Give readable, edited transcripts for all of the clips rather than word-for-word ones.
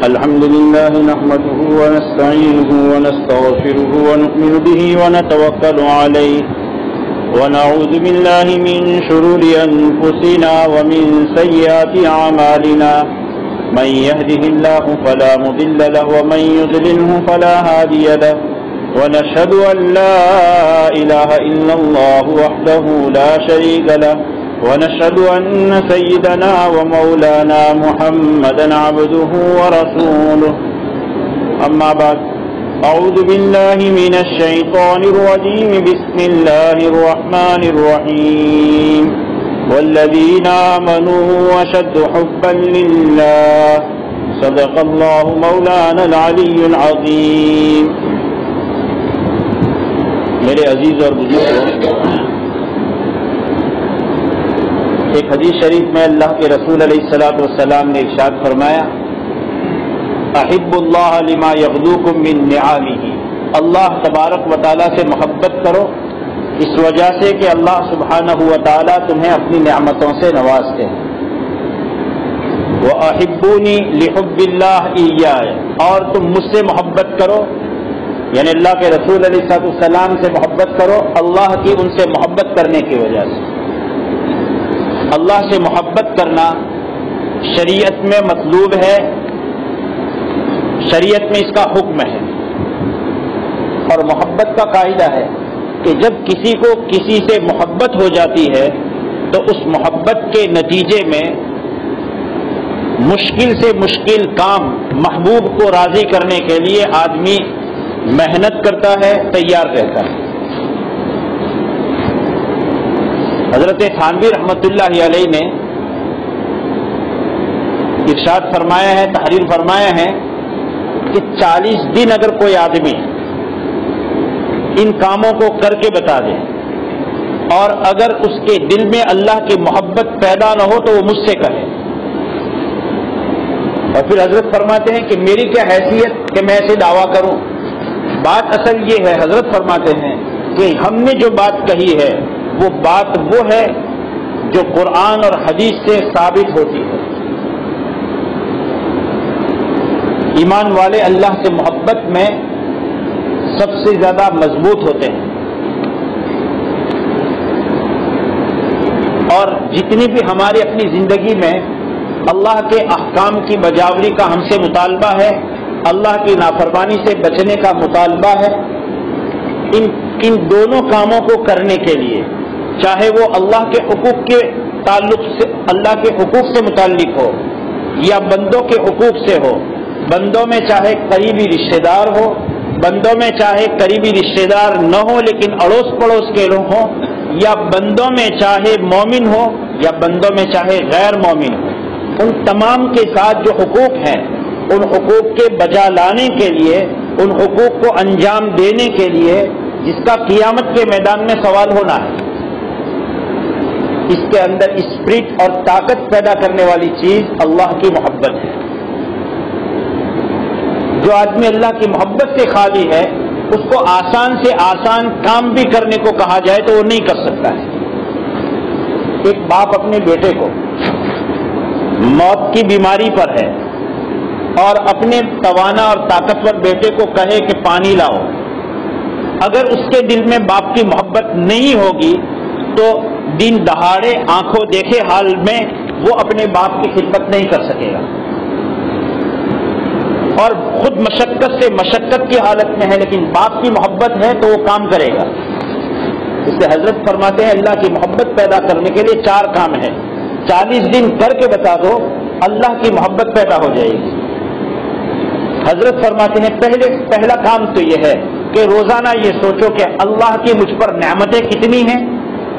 الحمد لله نحمده ونستعينه ونستغفره ونؤمن به ونتوكل عليه ونعوذ بالله من شرور أنفسنا ومن سيئات أعمالنا من يهده الله فلا مضل له ومن يضلله فلا هادي له ونشهد أن لا إله إلا الله وحده لا شريك له ونشهد أن سيدنا ومولانا محمدا عبده ورسوله أما بعد أعوذ بالله من الشيطان الرجيم بسم الله الرحمن الرحيم والذين آمنوا أشد حبا لله صدق الله مولانا العلي العظيم. میرے عزیز اور بزرگوں، ایک حدیث شریف میں اللہ کے رسول علیہ الصلوۃ والسلام نے ارشاد فرمایا، احب اللہ لما یغدوکم من نعمہ، اللہ تبارک و تعالیٰ سے محبت کرو اس وجہ سے کہ اللہ سبحانہ و تعالیٰ تمہیں اپنی نعمتوں سے نوازتے ہیں. وَأَحِبُّونِي لِحُبِّ اللَّهِ إِيَّايَ، اور تم مجھ سے محبت کرو، یعنی اللہ کے رسول علیہ السلام سے محبت کرو اللہ کی ان سے محبت کرنے کی وجہ سے. اللہ سے محبت کرنا شریعت میں مطلوب ہے، شریعت میں اس کا حکم ہے، اور محبت کا قاعدہ ہے کہ جب کسی کو کسی سے محبت ہو جاتی ہے تو اس محبت کے نتیجے میں مشکل سے مشکل کام محبوب کو راضی کرنے کے لیے آدمی محنت کرتا ہے، تیار رہتا ہے. حضرت تھانوی رحمۃ اللہ علیہ نے ارشاد فرمایا ہے، تحریر فرمایا ہے کہ 40 دن اگر کوئی آدمی ان کاموں کو کر کے بتا دے اور اگر اس کے دل میں اللہ کی محبت پیدا نہ ہو تو وہ مجھ سے کہے. اور پھر حضرت فرماتے ہیں کہ میری کیا حیثیت کہ میں ایسے دعویٰ کروں. بات اصل یہ ہے، حضرت فرماتے ہیں کہ ہم نے جو بات کہی ہے وہ بات وہ ہے جو قرآن اور حدیث سے ثابت ہوتی ہے. ایمان والے اللہ سے محبت میں سب سے زیادہ مضبوط ہوتے ہیں، اور جتنی بھی ہماری اپنی زندگی میں اللہ کے احکام کی بجاوری کا ہم سے مطالبہ ہے، اللہ کی نافرمانی سے بچنے کا مطالبہ ہے، ان دونوں کاموں کو کرنے کے لیے چاہے وہ اللہ کے حقوق کے تعلق سے، اللہ کے حقوق سے متعلق ہو یا بندوں کے حقوق سے ہو، بندوں میں چاہے قریبی رشتہ دار ہو، بندوں میں چاہے قریبی رشتہ دار نہ ہو لیکن اڑوس پڑوس کے لوگ ہوں، یا بندوں میں چاہے مومن ہو یا بندوں میں چاہے غیر مومن ہو، ان تمام کے ساتھ جو حقوق ہیں ان حقوق کے بجا لانے کے لیے، ان حقوق کو انجام دینے کے لیے جس کا قیامت کے میدان میں سوال ہونا ہے، اس کے اندر اسپرٹ اور طاقت پیدا کرنے والی چیز اللہ کی محبت ہے. جو آدمی اللہ کی محبت سے خالی ہے اس کو آسان سے آسان کام بھی کرنے کو کہا جائے تو وہ نہیں کر سکتا ہے. ایک باپ اپنے بیٹے کو موت کی بیماری پر ہے اور اپنے توانا اور طاقتور بیٹے کو کہے کہ پانی لاؤ، اگر اس کے دل میں باپ کی محبت نہیں ہوگی تو دن دہاڑے آنکھوں دیکھے حال میں وہ اپنے باپ کی خدمت نہیں کر سکے گا، اور خود مشقت سے مشقت کی حالت میں ہے لیکن باپ کی محبت ہے تو وہ کام کرے گا. اس سے حضرت فرماتے ہیں اللہ کی محبت پیدا کرنے کے لیے 4 کام ہیں، 40 دن کر کے بتا دو اللہ کی محبت پیدا ہو جائے گی. حضرت فرماتے ہیں پہلا کام تو یہ ہے کہ روزانہ یہ سوچو کہ اللہ کی مجھ پر نعمتیں کتنی ہیں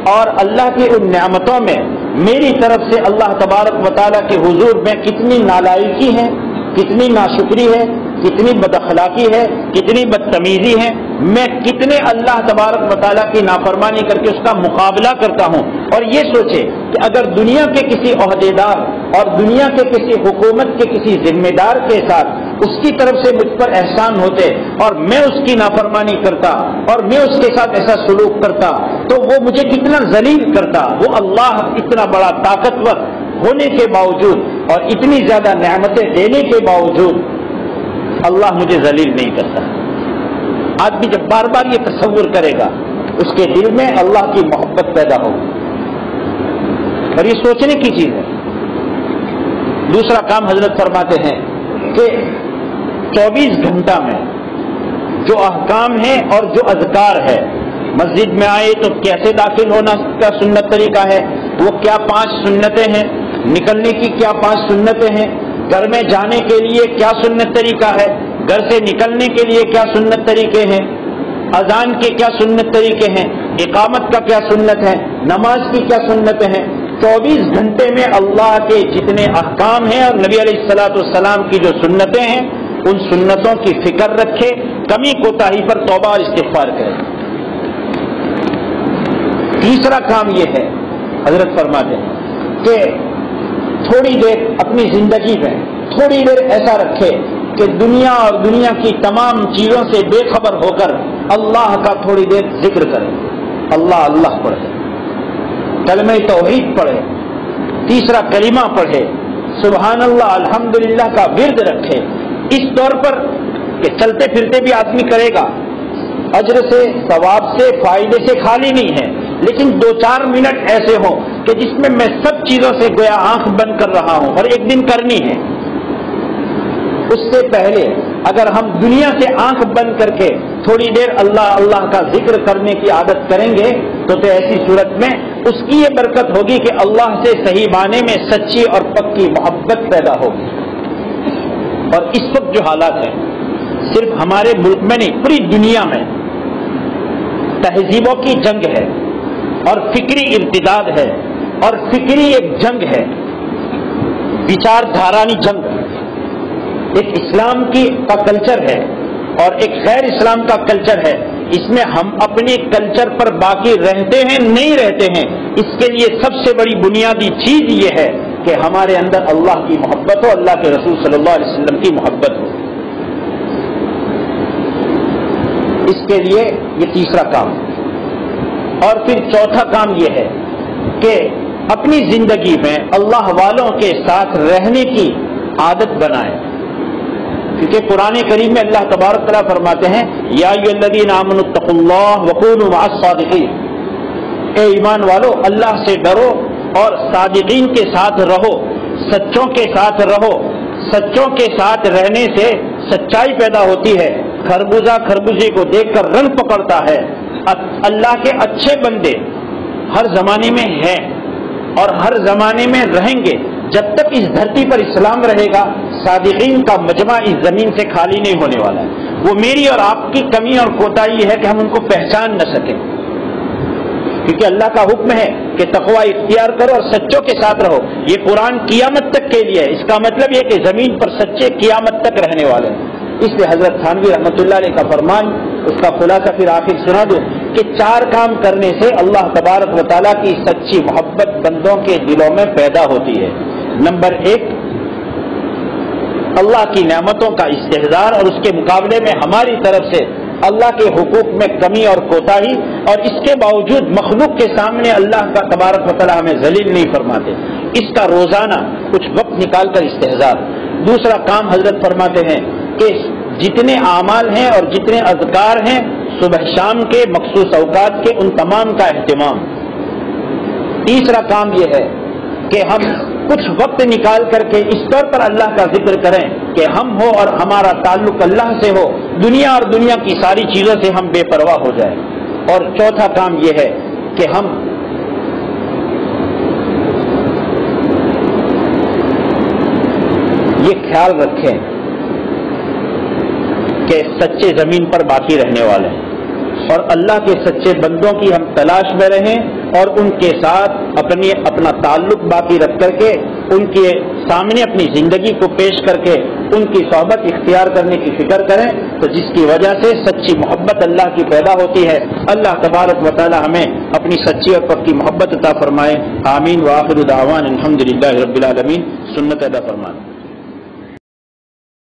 اور اللہ کی ان نعمتوں میں میری طرف سے اللہ تبارک و تعالیٰ کے حضور میں کتنی نالائقی ہے، کتنی ناشکری ہے، کتنی بد اخلاقی ہے، کتنی بدتمیزی ہے، میں کتنے اللہ تبارک و تعالیٰ کی نافرمانی کر کے اس کا مقابلہ کرتا ہوں. اور یہ سوچے کہ اگر دنیا کے کسی عہدیدار اور دنیا کے کسی حکومت کے کسی ذمہ دار کے ساتھ اس کی طرف سے مجھ پر احسان ہوتے اور میں اس کی نافرمانی کرتا اور میں اس کے ساتھ ایسا سلوک کرتا تو وہ مجھے کتنا ذلیل کرتا. وہ اللہ اتنا بڑا طاقتور ہونے کے باوجود اور اتنی زیادہ نعمتیں دینے کے باوجود اللہ مجھے ذلیل نہیں کرتا. آدمی جب بار بار یہ تصور کرے گا اس کے دل میں اللہ کی محبت پیدا ہوگی، اور یہ سوچنے کی چیز ہے. دوسرا کام حضرت فرماتے ہیں کہ 24 گھنٹہ میں جو احکام ہیں اور جو اذکار ہے، مسجد میں آئے تو کیسے داخل ہونا کا سنت طریقہ ہے، وہ کیا 5 سنتیں ہیں، نکلنے کی کیا 5 سنتیں ہیں، گھر میں جانے کے لیے کیا سنت طریقہ ہے، گھر سے نکلنے کے لیے کیا سنت طریقے ہیں، اذان کے کیا سنت طریقے ہیں، اقامت کا کیا سنت ہے، نماز کی کیا سنتیں ہیں. 24 گھنٹے میں اللہ کے جتنے احکام ہیں اور نبی علیہ الصلوۃ والسلام کی جو سنتیں ہیں ان سنتوں کی فکر رکھے، کمی کوتاہی پر توبہ اور استغفار کرے. تیسرا کام یہ ہے حضرت فرماتے ہیں کہ تھوڑی دیر اپنی زندگی میں تھوڑی دیر ایسا رکھے کہ دنیا اور دنیا کی تمام چیزوں سے بے خبر ہو کر اللہ کا تھوڑی دیر ذکر کرے. اللہ اللہ پڑھے، کلمہ توحید پڑھے، تیسرا کلمہ پڑھے، سبحان اللہ الحمدللہ کا ورد رکھے. اس طور پر کہ چلتے پھرتے بھی آدمی کرے گا، اجر سے ثواب سے فائدے سے خالی نہیں ہے، لیکن 2-4 منٹ ایسے ہوں کہ جس میں میں سب چیزوں سے گویا آنکھ بند کر رہا ہوں اور ایک دن کرنی ہے. اس سے پہلے اگر ہم دنیا سے آنکھ بند کر کے تھوڑی دیر اللہ اللہ کا ذکر کرنے کی عادت کریں گے تو ایسی صورت میں اس کی یہ برکت ہوگی کہ اللہ سے صحیح معنی میں سچی اور پکی محبت پیدا ہوگی. اور اس وقت جو حالات ہیں صرف ہمارے ملک میں نہیں، پوری دنیا میں تہذیبوں کی جنگ ہے اور فکری ارتداد ہے اور فکری ایک جنگ ہے، وچار دھارانی جنگ. ایک اسلام کا کلچر ہے اور ایک غیر اسلام کا کلچر ہے. اس میں ہم اپنے کلچر پر باقی رہتے ہیں نہیں رہتے ہیں، اس کے لیے سب سے بڑی بنیادی چیز یہ ہے کہ ہمارے اندر اللہ کی محبت ہو، اللہ کے رسول صلی اللہ علیہ وسلم کی محبت ہو. اس کے لیے یہ تیسرا کام. اور پھر چوتھا کام یہ ہے کہ اپنی زندگی میں اللہ والوں کے ساتھ رہنے کی عادت بنائے، کیونکہ قرآن کریم میں اللہ تبارک تعالیٰ فرماتے ہیں یا ایھا الذین آمنوا اتقوا اللہ وکونوا مع الصادقین، اے ایمان والو اللہ سے ڈرو اور صادقین کے ساتھ رہو، سچوں کے ساتھ رہو. سچوں کے ساتھ رہنے سے سچائی پیدا ہوتی ہے. خربوزہ خربوزے کو دیکھ کر رنگ پکڑتا ہے. اللہ کے اچھے بندے ہر زمانے میں ہیں اور ہر زمانے میں رہیں گے. جب تک اس دھرتی پر اسلام رہے گا صادقین کا مجمع اس زمین سے خالی نہیں ہونے والا ہے. وہ میری اور آپ کی کمی اور کوتاہی ہے کہ ہم ان کو پہچان نہ سکیں، کیونکہ اللہ کا حکم ہے کہ تقوی اختیار کرو اور سچوں کے ساتھ رہو. یہ قرآن قیامت تک کے لیے ہے. اس کا مطلب یہ کہ زمین پر سچے قیامت تک رہنے والے ہیں. اس لیے حضرت تھانوی رحمۃ اللہ علیہ کا فرمان، اس کا خلاصہ پھر آخر سنا دو کہ 4 کام کرنے سے اللہ تبارک و تعالیٰ کی سچی محبت بندوں کے دلوں میں پیدا ہوتی ہے. نمبر 1، اللہ کی نعمتوں کا استحضار اور اس کے مقابلے میں ہماری طرف سے اللہ کے حقوق میں کمی اور کوتاہی، اور اس کے باوجود مخلوق کے سامنے اللہ کا تبارک و تعالیٰ ہمیں ذلیل نہیں فرماتے. اس کا روزانہ کچھ وقت نکال کر استحضار. دوسرا کام حضرت فرماتے ہیں کہ جتنے اعمال ہیں اور جتنے اذکار ہیں صبح شام کے مخصوص اوقات کے ان تمام کا اہتمام. تیسرا کام یہ ہے کہ ہم کچھ وقت نکال کر کے اس طور پر اللہ کا ذکر کریں کہ ہم ہو اور ہمارا تعلق اللہ سے ہو، دنیا اور دنیا کی ساری چیزوں سے ہم بے پرواہ ہو جائیں. اور چوتھا کام یہ ہے کہ ہم یہ خیال رکھیں کہ سچے زمین پر باقی رہنے والے ہیں اور اللہ کے سچے بندوں کی ہم تلاش میں رہیں اور ان کے ساتھ اپنا تعلق باقی رکھ کر کے ان کے سامنے اپنی زندگی کو پیش کر کے ان کی صحبت اختیار کرنے کی فکر کریں، تو جس کی وجہ سے سچی محبت اللہ کی پیدا ہوتی ہے. اللہ تبارک و تعالی ہمیں اپنی سچی اور پکی محبت عطا فرمائے. آمین. وآخر دعوانا الحمدللہ رب العالمین. سنت ادا فرمائے.